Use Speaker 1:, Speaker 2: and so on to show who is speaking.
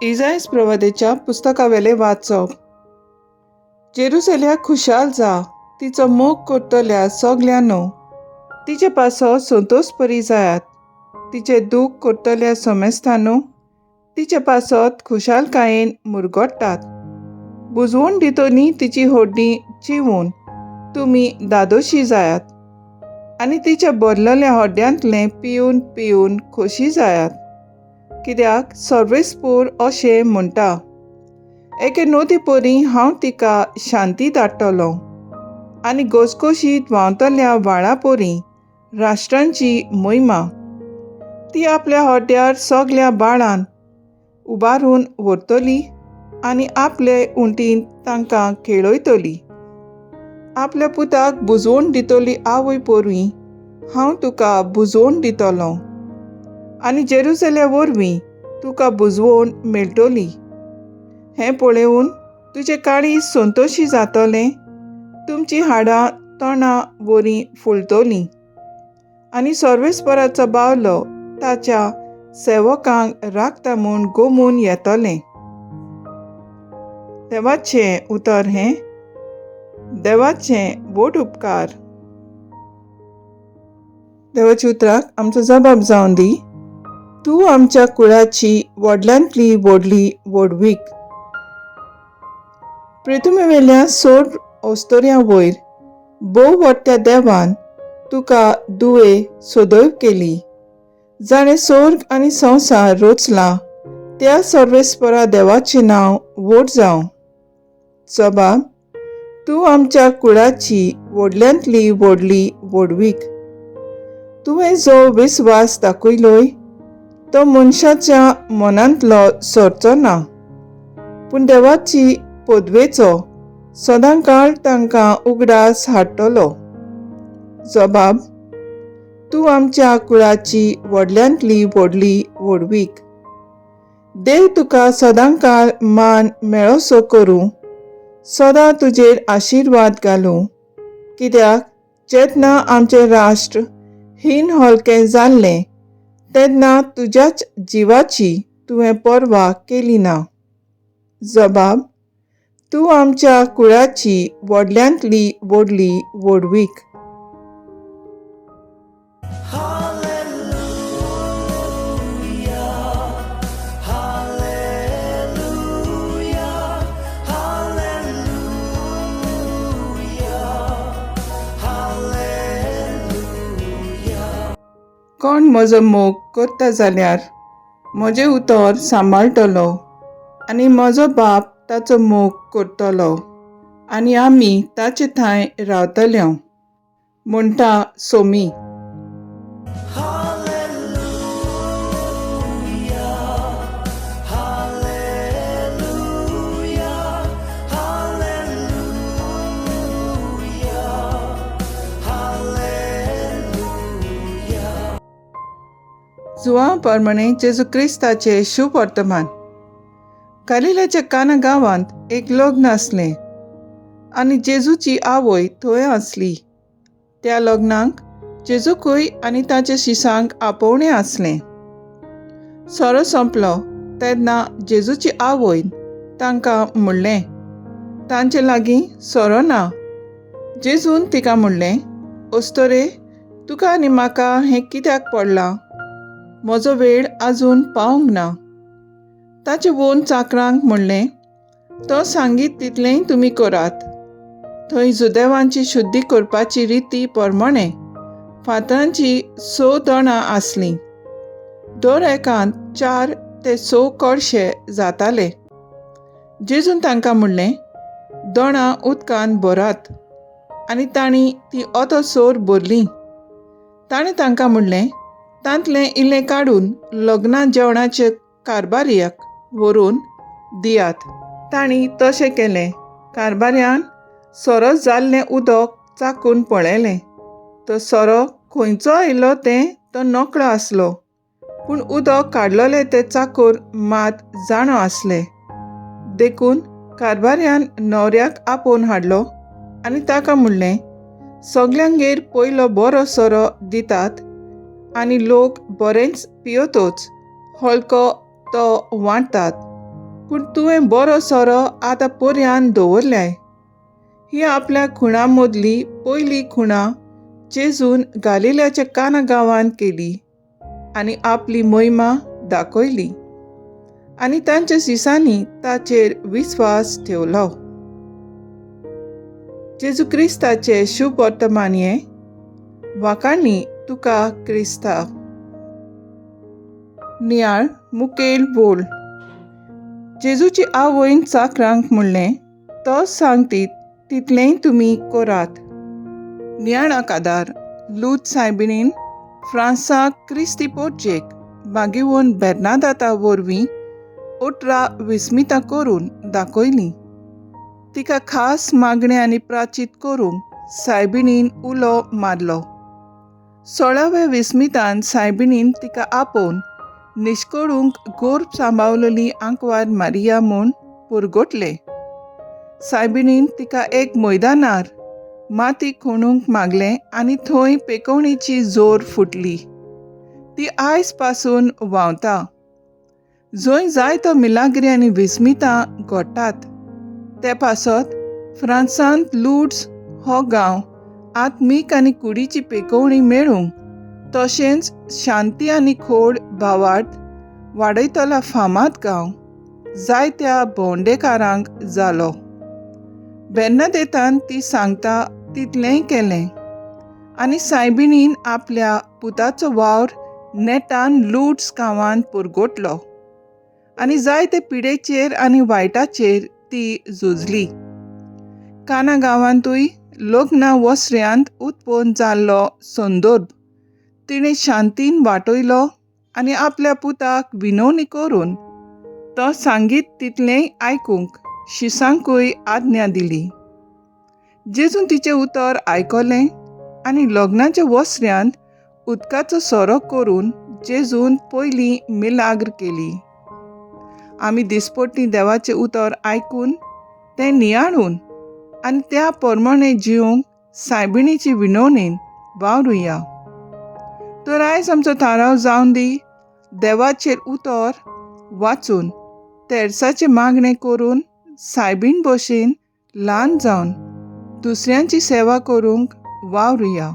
Speaker 1: इजायास प्रवादेच्या पुस्तकावेले वाचप. जेरुसल्या खुशाल जा, तिचो मोग करतल्या सगळ्यांनो. तिचे पासो संतोष परी जायात. तिचे दूख करतल्या समेस्तांनो. तिचे पासत खुशालकायेन मुरगोडटात. बुजवण दितोनी तिची होड्डी चिवून तुमी दादोशी जायात. आनी तिच्या बदलल्या होड्ड्यांतले पिवन पिवन खोशी जायात. कित्याक सर्वेस्पूर अशें म्हणटा, एके नोती परी हांव तिका शांती धाडटलों. आनी घसघशीत व्हांवतल्या व्हाळा परी राष्ट्रांची मोहिमा. ती आपल्या होड्ड्यार सगळ्या बाळान उबारून व्हरतली आनी आपले उंटीन तांकां खेळयतली. आपल्या पुताक बुजवण दितली आवय परी हांव तुका बुजवण दितलों. आनी जेरुसल्या वरवीं तुका बुजवण मेळटली. हें पळोवन तुजें काळीज संतोशी जातलें. तुमची हाडां तोंडां वरीं फुलतलीं. आनी सर्वेस्पराचो बावलो ताच्या सेवकांक राखता म्हूण गोमून येतलें. देवाचें उतर हें. देवाचें बोट उपकार. देवाच्या उतराक आमचो जबाब जावन दी. तूं आमच्या कुळाची व्हडल्यांतली व्हडली व्हडवीक. पृथ्वीवेल्या सोड अस्तोऱ्यां वयर बोव व्हडट्या देवान तुका दुवे सदैव केली. जाणें स्वर्ग आनी संवसार रचला त्या सर्वेस्परा देवाचें नांव व्हड जावं. जबाब. तूं आमच्या कुळाची व्हडल्यांतली व्हडली व्हडवीक. तुवें जो विस्वास दाखयलोय तो मनशाच्या मनांतलो सरचो ना, पूण देवाची पदवेचो सदांकाळ तांकां उगडास हाडटलो. जबाब. तूं आमच्या कुळाची व्हडल्यांतली व्हडली व्हडवीक. देव तुका सदांकाळ मान मेळोसो करूं. सदां तुजेर आशिर्वाद घालूं. कित्याक जेन्ना आमचें राष्ट्र हीन हलकें जाल्लें तेन्ना तुज्याच जिवाची तुवें पर्वा केली ना. जबाब. तूं आमच्या कुळाची व्हडल्यांतली व्हडली व्हडवीक. कोण म्हजो मोग करता जाल्यार म्हजें उतर सांबाळटलो आनी म्हजो बाप ताचो मोग करतलो आनी आमी ताचे थंय रावतल्यो, म्हणटा सोमी. जुवांव परमणे जेजू क्रिस्ताचे शुभ वर्तमान. गलिलाच्या काना गांवांत एक लग्न आसलें आनी जेजूची आवय थंय आसली. त्या लग्नाक जेजूकूय आनी ताच्या शिसांक आपोवणें आसलें. सोरो सोंपलो तेन्ना जेजूची आवयन तांकां म्हणलें, तांचे लागीं सोरो ना. जेजून तिका म्हणलें, अस्तोरे, तुका आनी म्हाका हें कित्याक पडलां? म्हजो वेळ आजून पावूंक ना. ताचे वोन चाकरांक म्हणलें, तो सांगीत तितलेंय तुमी करात. थंय जुदेवांची शुद्धी करपाची रिती प्रमाणे फातरांची 6 दोणां आसलीं. दर एकांत 4 ते 6 कळशे जाताले. जेजून तांकां म्हणलें, दोणां उदकान भरात. आनी तांणी ती ओतोसोर भरलीं. ताणें तांकां म्हणलें, तांतलें इल्लें काडून लग्ना जेवणाचे कारबाऱ्याक व्हरून दियात. तांणी तशें केलें. कारबाऱ्यान सोरो जाल्लें उदक चाकून पळयलें. तो सोरो खंयचो आयिल्लो तें तो नकळो आसलो, पूण उदक काडलोलें तें चाकूर मात जाणो आसलें. देखून कारबाऱ्यान न्हवऱ्याक आपोवन हाडलो आनी ताका म्हणलें, सगल्यांगेर पयलो बरो सोरो दितात आनी लोक बरेंच पियेतोच हलको तो वांटतात. पूण तुवें बरो सोरो आतां पर्यान दवरल्याय. ही आपल्या खुणां मदली पयली खुणां जेजून गालिल्याच्या काना गांवांत केली आनी आपली मोहिमा दाखयली आनी तांच्या शिसांनी ताचेर विस्वास ठेवलो. जेजू क्रिस्ताचे शुभ वर्तमान हें. वाखाणणी तुका क्रिस्ता. नियाळ मुखेल बोल. जेजूची आवयन चाकरांक म्हणलें, तो सांगतीत तितलेंय तुमी करात. नियाळाक आदार. लूत सायबिणीन फ्रांसाक क्रिस्ती पोरचेक मागीवन बेर्नादाता वरवीं 18 विस्मितां करून दाखयलीं. तिका खास मागणें आनी प्राचीत करूंक सायबिणीन उलो मारलो. 16व्या विस्मितान सायबिणीन तिका आपोवन निश्कळूंक गोर्ब सांबाळलली आंकवार मारिया म्हूण पुरगोटलें. सायबिणीन तिका एक मैदानार माती खणूंक मागलें आनी थंय पेकवणेची जोर फुटली. ती आयज पासून व्हांवता. जंय जायतो मिलाग्री आनी विस्मितां घडटात ते पासत फ्रांसांत लूड्स हो गांव आत्मीक आनी कुडीची पेकवणी मेळूंक तशेंच शांती आनी खोड भावार्थ वाडयतलो फामाद गांव जायत्या भोंवडेकारांक जालो. बेर्नादेतान ती सांगता तितलेंय केलें आनी सायबिणीन आपल्या पुताचो वावर नेटान लूड्स गांवांत पुरगोटलो आनी जायते पिडेचेर आनी वायटाचेर ती झुजली. काना गांवांतूय लग्ना वस्र्यांत उत्पन्न जाल्लो संदर्भ तिणें शांतीन वाटयलो आनी आपल्या पुताक विनवणी करून तो सांगीत तितलेंय आयकूंक शिसांकूय आज्ञा दिली. जेजून तिचें उतर आयकलें आनी लग्नाच्या वस्र्यांत उदकाचो सोरो करून जेजून पयली मिलाग्र केली. आमी दिसपट्टी देवाचें उतर आयकून तें नियाळून आनी त्या प्रमाणें जिवंक सायबिणीची विनवणेन वावरुया. तर आयज आमचो थाराव जावन दी. देवाचेर उतर वाचून तेरसाचें मागणें करून सायबीण भशेन ल्हान जावन दुसऱ्यांची सेवा करूंक वावरुया.